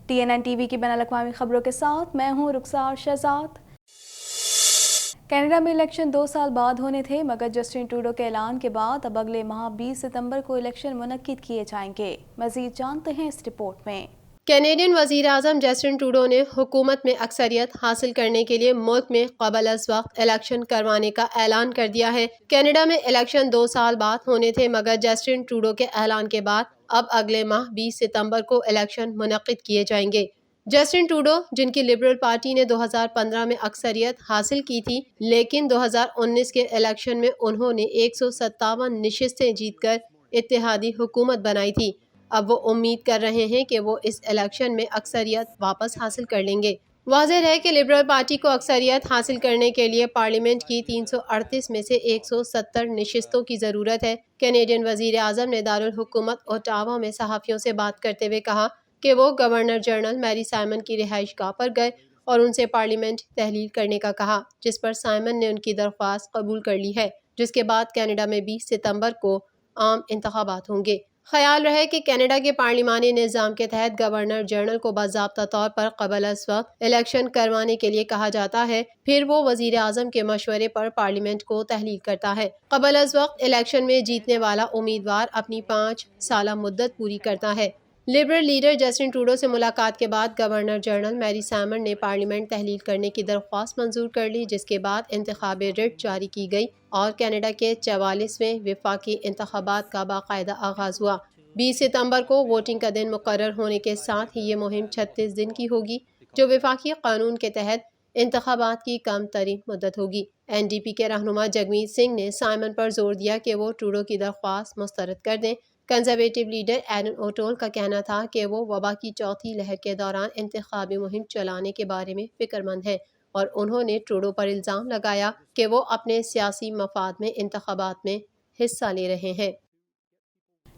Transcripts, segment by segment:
TNN TV کی بین الاقوامی خبروں کے ساتھ میں ہوں رخسار شہزاد۔ کینیڈا میں الیکشن 2 سال بعد ہونے تھے، مگر جسٹن ٹروڈو کے اعلان کے بعد اب اگلے ماہ 20 ستمبر کو الیکشن منعقد کیے جائیں گے۔ مزید جانتے ہیں اس رپورٹ میں۔ کینیڈین وزیر اعظم جسٹن ٹروڈو نے حکومت میں اکثریت حاصل کرنے کے لیے ملک میں قبل از وقت الیکشن کروانے کا اعلان کر دیا ہے۔ کینیڈا میں الیکشن 2 سال بعد ہونے تھے، مگر جسٹن ٹروڈو کے اعلان کے بعد اب اگلے ماہ 20 ستمبر کو الیکشن منعقد کیے جائیں گے۔ جسٹن ٹروڈو، جن کی لبرل پارٹی نے 2015 میں اکثریت حاصل کی تھی، لیکن 2019 کے الیکشن میں انہوں نے 157 نشستیں جیت کر اتحادی حکومت بنائی تھی، اب وہ امید کر رہے ہیں کہ وہ اس الیکشن میں اکثریت واپس حاصل کر لیں گے۔ واضح ہے کہ لبرل پارٹی کو اکثریت حاصل کرنے کے لیے پارلیمنٹ کی 338 میں سے 170 نشستوں کی ضرورت ہے۔ کینیڈین وزیر اعظم نے دارالحکومت اوٹاوا میں صحافیوں سے بات کرتے ہوئے کہا کہ وہ گورنر جنرل میری سائمن کی رہائش گاہ پر گئے اور ان سے پارلیمنٹ تحلیل کرنے کا کہا، جس پر سائمن نے ان کی درخواست قبول کر لی ہے، جس کے بعد کینیڈا میں 20 ستمبر کو عام انتخابات ہوں گے۔ خیال رہے کہ کینیڈا کے پارلیمانی نظام کے تحت گورنر جنرل کو باضابطہ طور پر قبل از وقت الیکشن کروانے کے لیے کہا جاتا ہے، پھر وہ وزیر اعظم کے مشورے پر پارلیمنٹ کو تحلیل کرتا ہے۔ قبل از وقت الیکشن میں جیتنے والا امیدوار اپنی 5 سالہ مدت پوری کرتا ہے۔ لبرل لیڈر جسٹن ٹروڈو سے ملاقات کے بعد گورنر جنرل میری سائمن نے پارلیمنٹ تحلیل کرنے کی درخواست منظور کر لی، جس کے بعد انتخابی ریٹ جاری کی گئی اور کینیڈا کے 44ویں وفاقی انتخابات کا باقاعدہ آغاز ہوا۔ 20 ستمبر کو ووٹنگ کا دن مقرر ہونے کے ساتھ ہی یہ مہم 36 دن کی ہوگی، جو وفاقی قانون کے تحت انتخابات کی کم ترین مدت ہوگی۔ NDP کے رہنما جگمیت سنگھ نے سائمن پر زور دیا کہ وہ ٹروڈو کی درخواست مسترد کر دیں۔ کنزرویٹو لیڈر ایرن اوٹول کا کہنا تھا کہ وہ وبا کی چوتھی لہر کے دوران انتخابی مہم چلانے کے بارے میں فکر مند ہیں، اور انہوں نے ٹروڈو پر الزام لگایا کہ وہ اپنے سیاسی مفاد میں انتخابات میں حصہ لے رہے ہیں۔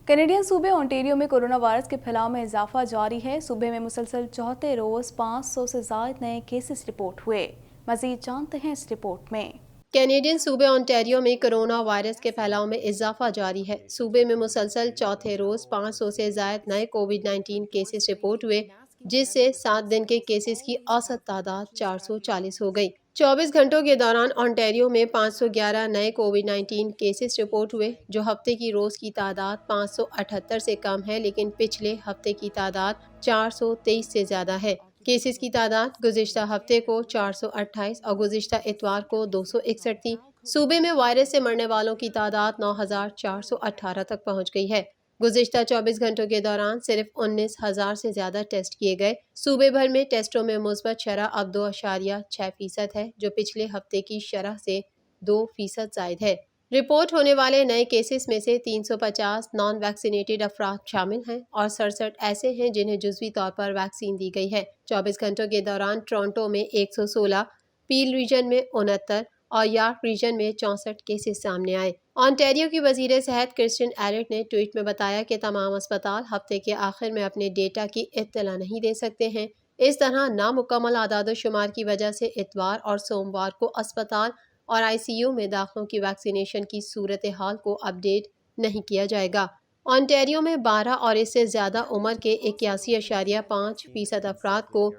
کینیڈین صوبے اونٹیریو میں کورونا وائرس کے پھیلاؤ میں اضافہ جاری ہے۔ صوبے میں مسلسل چوتھے روز 500 سے زائد نئے کیسز رپورٹ ہوئے۔ مزید جانتے ہیں اس رپورٹ میں۔ کینیڈین صوبے اونٹیریو میں کرونا وائرس کے پھیلاؤ میں اضافہ جاری ہے۔ صوبے میں مسلسل چوتھے روز 500 سے زائد نئے کووڈ-19 کیسز رپورٹ ہوئے، جس سے 7 دن کے کیسز کی اوسط تعداد 440 ہو گئی۔ 24 گھنٹوں کے دوران اونٹیریو میں 511 نئے کووڈ-19 کیسز رپورٹ ہوئے، جو ہفتے کی روز کی تعداد 578 سے کم ہے، لیکن پچھلے ہفتے کی تعداد 423 سے زیادہ ہے۔ کیسز کی تعداد گزشتہ ہفتے کو 428 اور گزشتہ اتوار کو 261 تھی۔ صوبے میں وائرس سے مرنے والوں کی تعداد 9418 تک پہنچ گئی ہے۔ گزشتہ 24 گھنٹوں کے دوران صرف 19,000 سے زیادہ ٹیسٹ کیے گئے۔ صوبے بھر میں ٹیسٹوں میں مثبت شرح اب 2.6% ہے، جو پچھلے ہفتے کی شرح سے 2% زائد ہے۔ رپورٹ ہونے والے نئے کیسز میں سے 350 نان ویکسینیٹڈ افراد شامل ہیں اور 67 ایسے ہیں جنہیں جزوی طور پر ویکسین دی گئی ہے۔ 24 گھنٹوں کے دوران ٹورنٹو میں 116، پیل ریجن میں 69 اور یارک ریجن میں 64 کیسز سامنے آئے۔ اونٹیریو کی وزیر صحت کرسٹین ایلٹ نے ٹویٹ میں بتایا کہ تمام اسپتال ہفتے کے آخر میں اپنے ڈیٹا کی اطلاع نہیں دے سکتے ہیں۔ اس طرح نامکمل اعداد و شمار کی وجہ سے اتوار اور سوموار کو اسپتال اور ICU میں داخلوں کی ویکسینیشن کی صورتحال کو اپ ڈیٹ نہیں کیا جائے گا۔ اونٹیریو میں 12 اور اس سے زیادہ عمر کے 81.5% افراد کو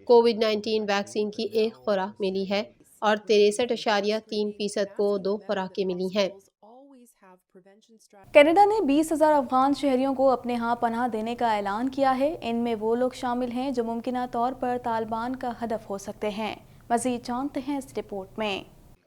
کووڈ-19 ویکسین کی ایک خوراک ملی ہے اور 63.3% کو 2 خوراکیں ملی ہیں۔ کینیڈا نے 20,000 افغان شہریوں کو اپنے ہاں پناہ دینے کا اعلان کیا ہے۔ ان میں وہ لوگ شامل ہیں جو ممکنہ طور پر طالبان کا ہدف ہو سکتے ہیں۔ مزید جانتے ہیں اس رپورٹ میں۔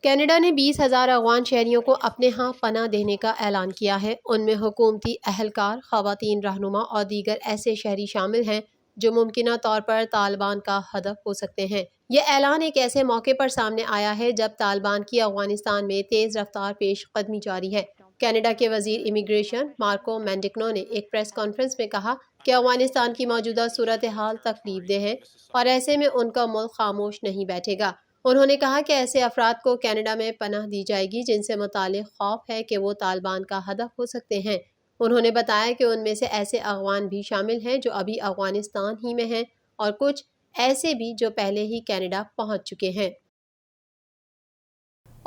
کینیڈا نے 20,000 افغان شہریوں کو اپنے ہاں پناہ دینے کا اعلان کیا ہے۔ ان میں حکومتی اہلکار، خواتین رہنما اور دیگر ایسے شہری شامل ہیں جو ممکنہ طور پر طالبان کا ہدف ہو سکتے ہیں۔ یہ اعلان ایک ایسے موقع پر سامنے آیا ہے جب طالبان کی افغانستان میں تیز رفتار پیش قدمی جاری ہے۔ کینیڈا کے وزیر امیگریشن مارکو مینڈکنو نے ایک پریس کانفرنس میں کہا کہ افغانستان کی موجودہ صورتحال تکلیف دہ ہے اور ایسے میں ان کا ملک خاموش نہیں بیٹھے گا۔ انہوں نے کہا کہ ایسے افراد کو کینیڈا میں پناہ دی جائے گی جن سے متعلق خوف ہے کہ وہ طالبان کا ہدف ہو سکتے ہیں۔ انہوں نے بتایا کہ ان میں سے ایسے افغان بھی شامل ہیں جو ابھی افغانستان ہی میں ہیں اور کچھ ایسے بھی جو پہلے ہی کینیڈا پہنچ چکے ہیں۔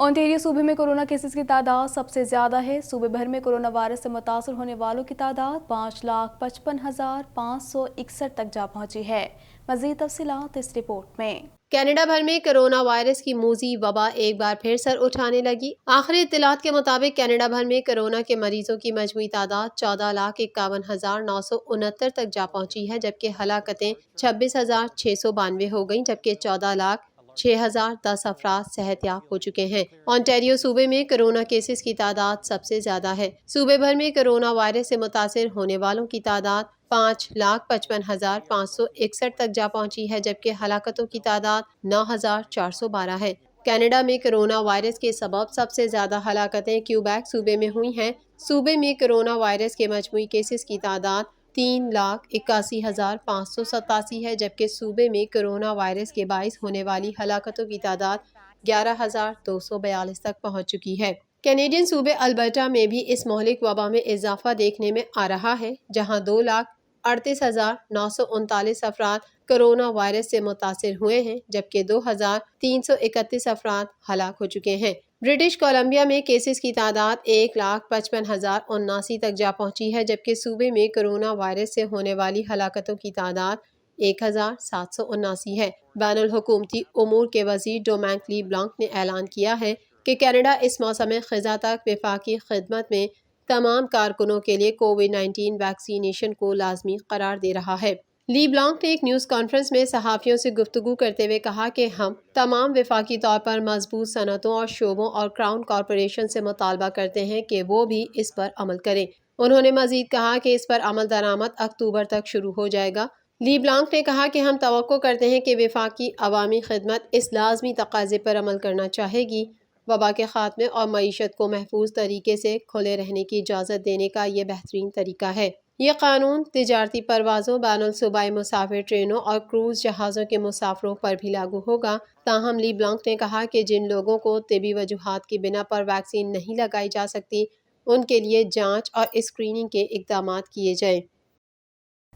اونٹیریو صوبے میں کورونا کیسز کی تعداد سب سے زیادہ ہے۔ صوبے بھر میں کورونا وائرس سے متاثر ہونے والوں کی تعداد 5,55,561 تک جا پہنچی ہے۔ مزید تفصیلات اس رپورٹ میں۔ کینیڈا بھر میں کرونا وائرس کی موذی وبا ایک بار پھر سر اٹھانے لگی۔ آخری اطلاعات کے مطابق کینیڈا بھر میں کرونا کے مریضوں کی مجموعی تعداد 14,51,969 تک جا پہنچی ہے، جبکہ ہلاکتیں 26,692 ہو گئیں، جبکہ 14,06,010 افراد صحت یاب ہو چکے ہیں۔ اونٹیریو صوبے میں کرونا کیسز کی تعداد سب سے زیادہ ہے۔ صوبے بھر میں کرونا وائرس سے متاثر ہونے والوں کی تعداد 5,55,561 تک جا پہنچی ہے، جبکہ ہلاکتوں کی تعداد 9,412 ہے۔ کینیڈا میں کرونا وائرس کے سبب سب سے زیادہ ہلاکتیں کیوبیک صوبے میں ہوئی ہیں۔ صوبے میں کرونا وائرس کے مجموعی کیسز کی تعداد 3,81,587 ہے، جبکہ صوبے میں کرونا وائرس کے باعث ہونے والی ہلاکتوں کی تعداد 11,242 تک پہنچ چکی ہے۔ کینیڈین صوبے البرٹا میں بھی اس مہلک وبا میں اضافہ دیکھنے میں آ رہا ہے، جہاں 2,38,939 افراد کرونا وائرس سے متاثر ہوئے ہیں، جبکہ 2,331 افراد ہلاک ہو چکے ہیں۔ برٹش کولمبیا میں کیسز کی تعداد 1,55,079 تک جا پہنچی ہے، جبکہ صوبے میں کرونا وائرس سے ہونے والی ہلاکتوں کی تعداد 1,779 ہے۔ بین الحکومتی امور کے وزیر ڈومینک لی بلانک نے اعلان کیا ہے کہ کینیڈا اس موسم خزاں تک وفاقی خدمت میں تمام کارکنوں کے لیے کووڈ-19 ویکسینیشن کو لازمی قرار دے رہا ہے۔ لی بلانک نے ایک نیوز کانفرنس میں صحافیوں سے گفتگو کرتے ہوئے کہا کہ ہم تمام وفاقی طور پر مضبوط صنعتوں اور شعبوں اور کراؤن کارپوریشن سے مطالبہ کرتے ہیں کہ وہ بھی اس پر عمل کریں۔ انہوں نے مزید کہا کہ اس پر عمل درآمد اکتوبر تک شروع ہو جائے گا۔ لی بلانک نے کہا کہ ہم توقع کرتے ہیں کہ وفاقی عوامی خدمت اس لازمی تقاضے پر عمل کرنا چاہے گی۔ وبا کے خاتمے اور معیشت کو محفوظ طریقے سے کھلے رہنے کی اجازت دینے کا یہ بہترین طریقہ ہے۔ یہ قانون تجارتی پروازوں، بین الصوبائی مسافر ٹرینوں اور کروز جہازوں کے مسافروں پر بھی لاگو ہوگا۔ تاہم لی بلانک نے کہا کہ جن لوگوں کو طبی وجوہات کی بنا پر ویکسین نہیں لگائی جا سکتی، ان کے لیے جانچ اور اسکریننگ کے اقدامات کیے جائیں۔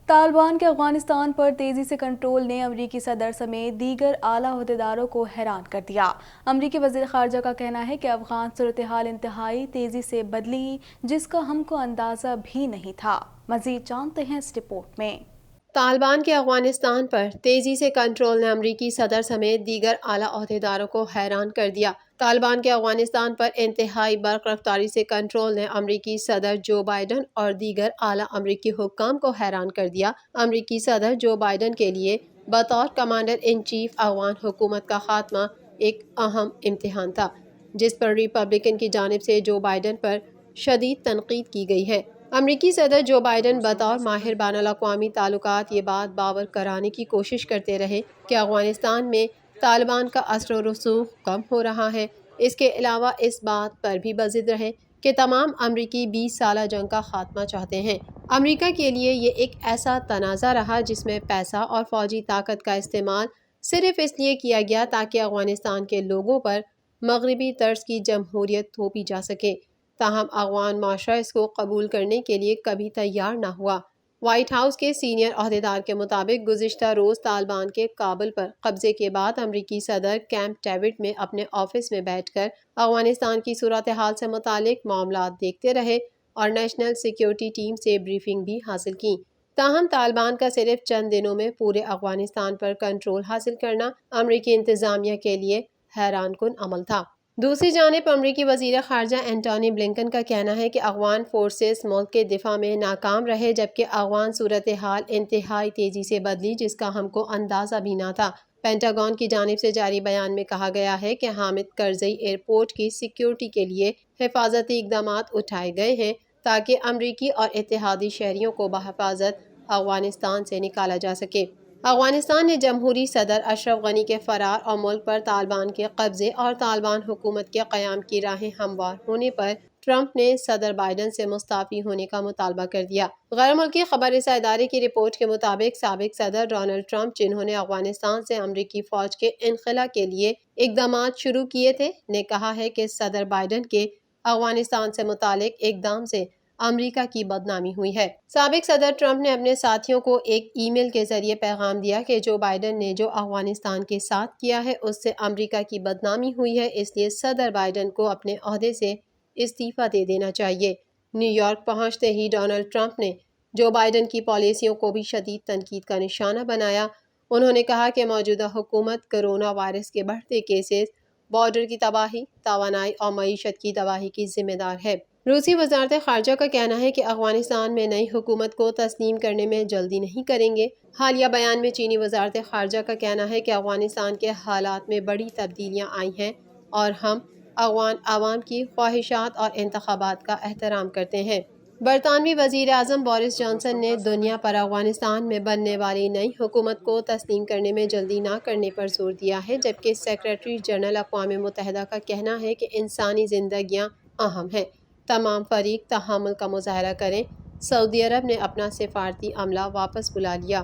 طالبان کے افغانستان پر تیزی سے کنٹرول نے امریکی صدر سمیت دیگر اعلیٰ عہدیداروں کو حیران کر دیا۔ امریکی وزیر خارجہ کا کہنا ہے کہ افغان صورتحال انتہائی تیزی سے بدلی، جس کا ہم کو اندازہ بھی نہیں تھا۔ مزید جانتے ہیں اس رپورٹ میں۔ طالبان کے افغانستان پر تیزی سے کنٹرول نے امریکی صدر سمیت دیگر اعلیٰ عہدیداروں کو حیران کر دیا۔ طالبان کے افغانستان پر انتہائی برق رفتاری سے کنٹرول نے امریکی صدر جو بائیڈن اور دیگر اعلیٰ امریکی حکام کو حیران کر دیا۔ امریکی صدر جو بائیڈن کے لیے بطور کمانڈر ان چیف افغان حکومت کا خاتمہ ایک اہم امتحان تھا، جس پر ریپبلکن کی جانب سے جو بائیڈن پر شدید تنقید کی گئی ہے۔ امریکی صدر جو بائیڈن بطور ماہر بین الاقوامی تعلقات یہ بات باور کرانے کی کوشش کرتے رہے کہ افغانستان میں طالبان کا اثر و رسوخ کم ہو رہا ہے۔ اس کے علاوہ اس بات پر بھی بضد رہے کہ تمام امریکی 20 سالہ جنگ کا خاتمہ چاہتے ہیں۔ امریکہ کے لیے یہ ایک ایسا تنازع رہا جس میں پیسہ اور فوجی طاقت کا استعمال صرف اس لیے کیا گیا تاکہ افغانستان کے لوگوں پر مغربی طرز کی جمہوریت تھوپی جا سکے۔ تاہم افغان معاشرہ اس کو قبول کرنے کے لیے کبھی تیار نہ ہوا۔ وائٹ ہاؤس کے سینئر عہدیدار کے مطابق گزشتہ روز طالبان کے کابل پر قبضے کے بعد امریکی صدر کیمپ ڈیوڈ میں اپنے آفس میں بیٹھ کر افغانستان کی صورتحال سے متعلق معاملات دیکھتے رہے اور نیشنل سیکیورٹی ٹیم سے بریفنگ بھی حاصل کی۔ تاہم طالبان کا صرف چند دنوں میں پورے افغانستان پر کنٹرول حاصل کرنا امریکی انتظامیہ کے لیے حیران کن عمل تھا۔ دوسری جانب امریکی وزیر خارجہ اینٹونی بلنکن کا کہنا ہے کہ افغان فورسز ملک کے دفاع میں ناکام رہے، جبکہ افغان صورتحال انتہائی تیزی سے بدلی، جس کا ہم کو اندازہ بھی نہ تھا۔ پینٹاگون کی جانب سے جاری بیان میں کہا گیا ہے کہ حامد کرزئی ایئرپورٹ کی سیکیورٹی کے لیے حفاظتی اقدامات اٹھائے گئے ہیں تاکہ امریکی اور اتحادی شہریوں کو بحفاظت افغانستان سے نکالا جا سکے۔ افغانستان نے جمہوری صدر اشرف غنی کے فرار اور ملک پر طالبان کے قبضے اور طالبان حکومت کے قیام کی راہیں ہموار ہونے پر ٹرمپ نے صدر بائیڈن سے مستعفی ہونے کا مطالبہ کر دیا۔ غیر ملکی خبر رساں ادارے کی رپورٹ کے مطابق سابق صدر ڈونلڈ ٹرمپ، جنہوں نے افغانستان سے امریکی فوج کے انخلا کے لیے اقدامات شروع کیے تھے، نے کہا ہے کہ صدر بائیڈن کے افغانستان سے متعلق اقدام سے امریکہ کی بدنامی ہوئی ہے۔ سابق صدر ٹرمپ نے اپنے ساتھیوں کو ایک ای میل کے ذریعے پیغام دیا کہ جو بائیڈن نے جو افغانستان کے ساتھ کیا ہے اس سے امریکہ کی بدنامی ہوئی ہے، اس لیے صدر بائیڈن کو اپنے عہدے سے استعفیٰ دے دینا چاہیے۔ نیو یارک پہنچتے ہی ڈونلڈ ٹرمپ نے جو بائیڈن کی پالیسیوں کو بھی شدید تنقید کا نشانہ بنایا۔ انہوں نے کہا کہ موجودہ حکومت کرونا وائرس کے بڑھتے کیسز، بارڈر کی تباہی، توانائی اور معیشت کی تباہی کی ذمہ دار ہے۔ روسی وزارت خارجہ کا کہنا ہے کہ افغانستان میں نئی حکومت کو تسلیم کرنے میں جلدی نہیں کریں گے۔ حالیہ بیان میں چینی وزارت خارجہ کا کہنا ہے کہ افغانستان کے حالات میں بڑی تبدیلیاں آئی ہیں اور ہم افغان عوام کی خواہشات اور انتخابات کا احترام کرتے ہیں۔ برطانوی وزیر اعظم بورس جانسن نے دنیا پر افغانستان میں بننے والی نئی حکومت کو تسلیم کرنے میں جلدی نہ کرنے پر زور دیا ہے، جبکہ سیکریٹری جنرل اقوام متحدہ کا کہنا ہے کہ انسانی زندگیاں اہم ہیں، تمام فریق تحمل کا مظاہرہ کریں۔ سعودی عرب نے اپنا سفارتی عملہ واپس بلا لیا۔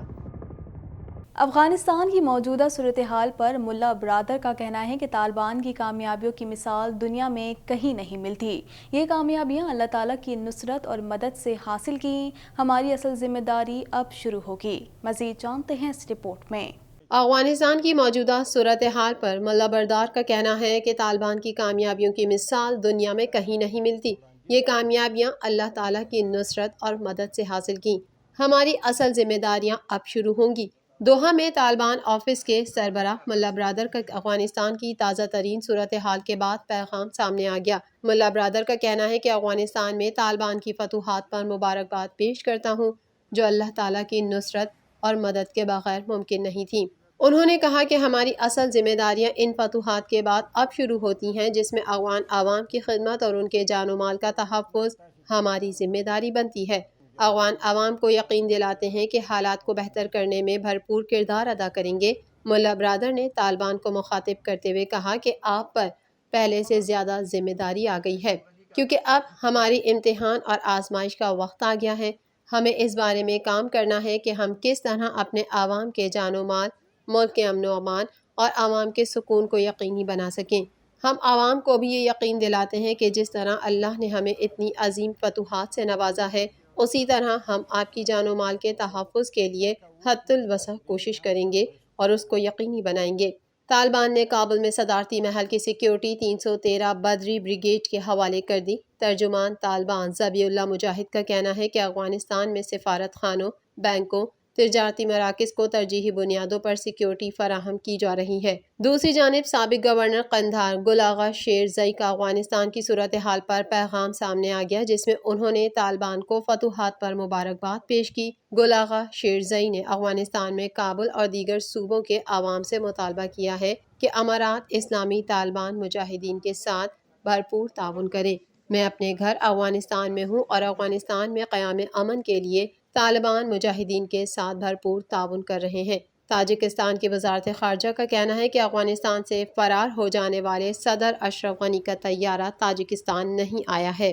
افغانستان کی موجودہ صورتحال پر ملا برادر کا کہنا ہے کہ طالبان کی کامیابیوں کی مثال دنیا میں کہیں نہیں ملتی۔ یہ کامیابیاں اللہ تعالیٰ کی نصرت اور مدد سے حاصل کیں۔ ہماری اصل ذمہ داری اب شروع ہوگی۔ مزید جانتے ہیں اس رپورٹ میں۔ افغانستان کی موجودہ صورتحال پر ملا برادر کا کہنا ہے کہ طالبان کی کامیابیوں کی مثال دنیا میں کہیں نہیں ملتی۔ یہ کامیابیاں اللہ تعالیٰ کی نصرت اور مدد سے حاصل کیں۔ ہماری اصل ذمہ داریاں اب شروع ہوں گی۔ دوحہ میں طالبان آفس کے سربراہ ملا برادر کا افغانستان کی تازہ ترین صورتحال کے بعد پیغام سامنے آ گیا۔ ملا برادر کا کہنا ہے کہ افغانستان میں طالبان کی فتوحات پر مبارکباد پیش کرتا ہوں، جو اللہ تعالیٰ کی نصرت اور مدد کے بغیر ممکن نہیں تھیں۔ انہوں نے کہا کہ ہماری اصل ذمہ داریاں ان فتوحات کے بعد اب شروع ہوتی ہیں، جس میں افغان عوام کی خدمت اور ان کے جان و مال کا تحفظ ہماری ذمہ داری بنتی ہے۔ افغان عوام کو یقین دلاتے ہیں کہ حالات کو بہتر کرنے میں بھرپور کردار ادا کریں گے۔ ملا برادر نے طالبان کو مخاطب کرتے ہوئے کہا کہ آپ پر پہلے سے زیادہ ذمہ داری آ گئی ہے، کیونکہ اب ہماری امتحان اور آزمائش کا وقت آ گیا ہے۔ ہمیں اس بارے میں کام کرنا ہے کہ ہم کس طرح اپنے عوام کے جان و مال، ملک کے امن و امان اور عوام کے سکون کو یقینی بنا سکیں۔ ہم عوام کو بھی یہ یقین دلاتے ہیں کہ جس طرح اللہ نے ہمیں اتنی عظیم فتوحات سے نوازا ہے، اسی طرح ہم آپ کی جان و مال کے تحفظ کے لیے حد الوسع کوشش کریں گے اور اس کو یقینی بنائیں گے۔ طالبان نے کابل میں صدارتی محل کی سیکیورٹی 313 بدری بریگیڈ کے حوالے کر دی۔ ترجمان طالبان ذبیح اللہ مجاہد کا کہنا ہے کہ افغانستان میں سفارت خانوں، بینکوں، تجارتی مراکز کو ترجیحی بنیادوں پر سیکیورٹی فراہم کی جا رہی ہے۔ دوسری جانب سابق گورنر قندھار گل آغا شیر زئی کا افغانستان کی صورتحال پر پیغام سامنے آ گیا، جس میں انہوں نے طالبان کو فتوحات پر مبارکباد پیش کی۔ گل آغا شیر زئی نے افغانستان میں کابل اور دیگر صوبوں کے عوام سے مطالبہ کیا ہے کہ امارات اسلامی طالبان مجاہدین کے ساتھ بھرپور تعاون کریں۔ میں اپنے گھر افغانستان میں ہوں اور افغانستان میں قیام امن کے لیے طالبان مجاہدین کے ساتھ بھرپور تعاون کر رہے ہیں۔ تاجکستان کی وزارت خارجہ کا کہنا ہے کہ افغانستان سے فرار ہو جانے والے صدر اشرف غنی کا طیارہ تاجکستان نہیں آیا ہے۔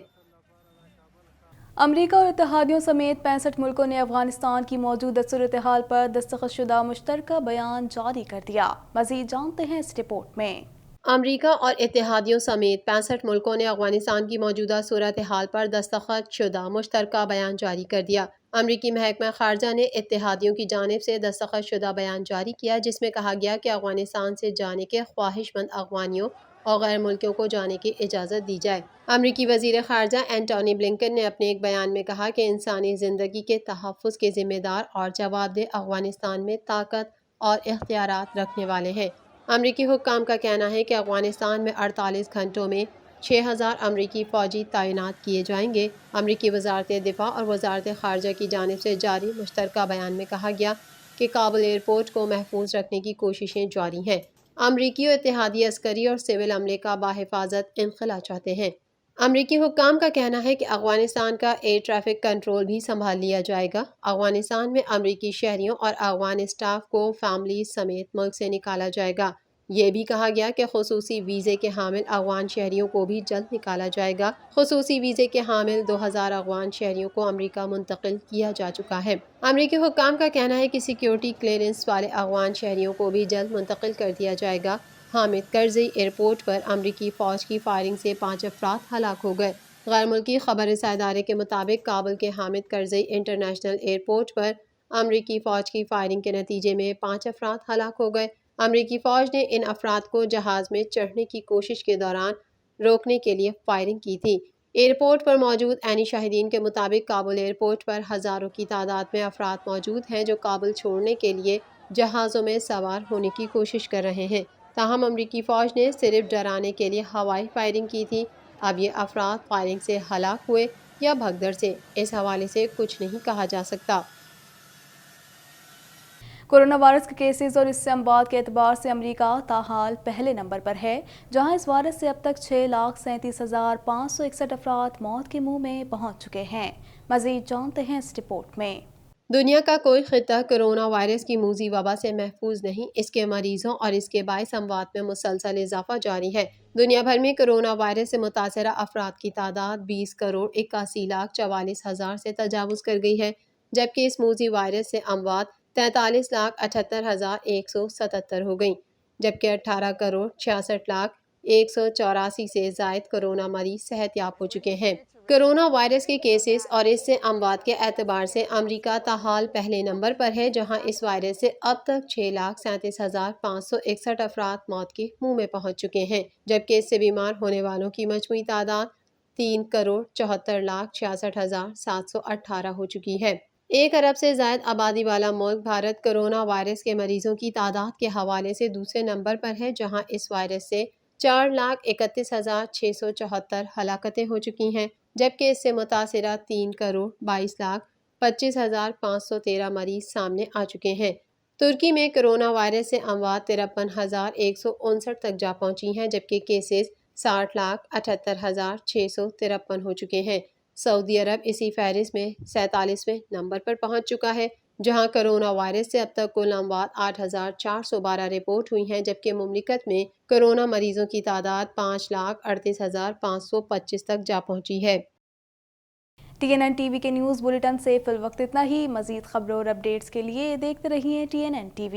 امریکہ اور اتحادیوں سمیت 65 ملکوں نے افغانستان کی موجودہ صورتحال پر دستخط شدہ مشترکہ بیان جاری کر دیا۔ مزید جانتے ہیں اس رپورٹ میں۔ امریکہ اور اتحادیوں سمیت 65 ملکوں نے افغانستان کی موجودہ صورتحال پر دستخط شدہ مشترکہ بیان جاری کر دیا۔ امریکی محکمہ خارجہ نے اتحادیوں کی جانب سے دستخط شدہ بیان جاری کیا، جس میں کہا گیا کہ افغانستان سے جانے کے خواہش مند افغانیوں اور غیر ملکیوں کو جانے کی اجازت دی جائے۔ امریکی وزیر خارجہ اینٹونی بلنکن نے اپنے ایک بیان میں کہا کہ انسانی زندگی کے تحفظ کے ذمہ دار اور جواب دہ افغانستان میں طاقت اور اختیارات رکھنے والے ہیں۔ امریکی حکام کا کہنا ہے کہ افغانستان میں 48 گھنٹوں میں 6000 امریکی فوجی تعینات کیے جائیں گے۔ امریکی وزارت دفاع اور وزارت خارجہ کی جانب سے جاری مشترکہ بیان میں کہا گیا کہ کابل ایئرپورٹ کو محفوظ رکھنے کی کوششیں جاری ہیں۔ امریکی اور اتحادی عسکری اور سول عملے کا بحفاظت انخلا چاہتے ہیں۔ امریکی حکام کا کہنا ہے کہ افغانستان کا ایئر ٹریفک کنٹرول بھی سنبھال لیا جائے گا۔ افغانستان میں امریکی شہریوں اور افغان اسٹاف کو فیملیز سمیت ملک سے نکالا جائے گا۔ یہ بھی کہا گیا کہ خصوصی ویزے کے حامل افغان شہریوں کو بھی جلد نکالا جائے گا۔ خصوصی ویزے کے حامل 2000 افغان شہریوں کو امریکہ منتقل کیا جا چکا ہے۔ امریکی حکام کا کہنا ہے کہ سیکیورٹی کلیئرنس والے افغان شہریوں کو بھی جلد منتقل کر دیا جائے گا۔ حامد کرزئی ایئرپورٹ پر امریکی فوج کی فائرنگ سے 5 افراد ہلاک ہو گئے۔ غیر ملکی خبر رساں ادارے کے مطابق کابل کے حامد کرزئی انٹرنیشنل ایئرپورٹ پر امریکی فوج کی فائرنگ کے نتیجے میں 5 افراد ہلاک ہو گئے۔ امریکی فوج نے ان افراد کو جہاز میں چڑھنے کی کوشش کے دوران روکنے کے لیے فائرنگ کی تھی۔ ایئرپورٹ پر موجود عینی شاہدین کے مطابق کابل ایئرپورٹ پر ہزاروں کی تعداد میں افراد موجود ہیں جو کابل چھوڑنے کے لیے جہازوں میں سوار ہونے کی کوشش کر رہے ہیں، تاہم امریکی فوج نے صرف ڈرانے کے لیے ہوائی فائرنگ کی تھی۔ اب یہ افراد فائرنگ سے ہلاک ہوئے یا بھگدڑ سے، اس حوالے سے کچھ نہیں کہا جا سکتا۔ کورونا وائرس کے کیسز اور اس سے اموات کے اعتبار سے امریکہ تاحال پہلے نمبر پر ہے، جہاں اس وائرس سے اب تک 6,37,561 افراد موت کے منہ میں پہنچ چکے ہیں۔ مزید جانتے ہیں اس رپورٹ میں۔ دنیا کا کوئی خطہ کرونا وائرس کی موذی وبا سے محفوظ نہیں، اس کے مریضوں اور اس کے باعث اموات میں مسلسل اضافہ جاری ہے۔ دنیا بھر میں کرونا وائرس سے متاثرہ افراد کی تعداد 20,81,44,000 سے تجاوز کر گئی ہے، جبکہ اس موذی وائرس سے اموات 43,78,177 ہو گئیں، جبکہ 18,66,184 سے زائد کرونا مریض صحت یاب ہو چکے ہیں۔ کرونا وائرس کے کیسز اور اس سے اموات کے اعتبار سے امریکہ تاحال پہلے نمبر پر ہے، جہاں اس وائرس سے اب تک 6,37,561 افراد موت کے منہ میں پہنچ چکے ہیں، جبکہ اس سے بیمار ہونے والوں کی مجموعی تعداد 3,74,66,718 ہو چکی ہے۔ 1 ارب سے زائد آبادی والا ملک بھارت کرونا وائرس کے مریضوں کی تعداد کے حوالے سے دوسرے نمبر پر ہے، جہاں اس وائرس سے 4,31,674 ہلاکتیں ہو چکی ہیں، جبکہ اس سے متاثرہ 3,22,25,513 مریض سامنے آ چکے ہیں۔ ترکی میں کرونا وائرس سے اموات 53,159 تک جا پہنچی ہیں، جبکہ کیسز 60,78,653 ہو چکے ہیں۔ سعودی عرب اسی فہرست میں 47ویں نمبر پر پہنچ چکا ہے، جہاں کرونا وائرس سے اب تک کل اموات 8,412 رپورٹ ہوئی ہیں، جبکہ مملکت میں کرونا مریضوں کی تعداد 5,38,525 تک جا پہنچی ہے۔ TNN TV کے نیوز بلیٹن سے فی الوقت اتنا ہی۔ مزید خبروں اور اپڈیٹس کے لیے دیکھتے رہیے TNN TV۔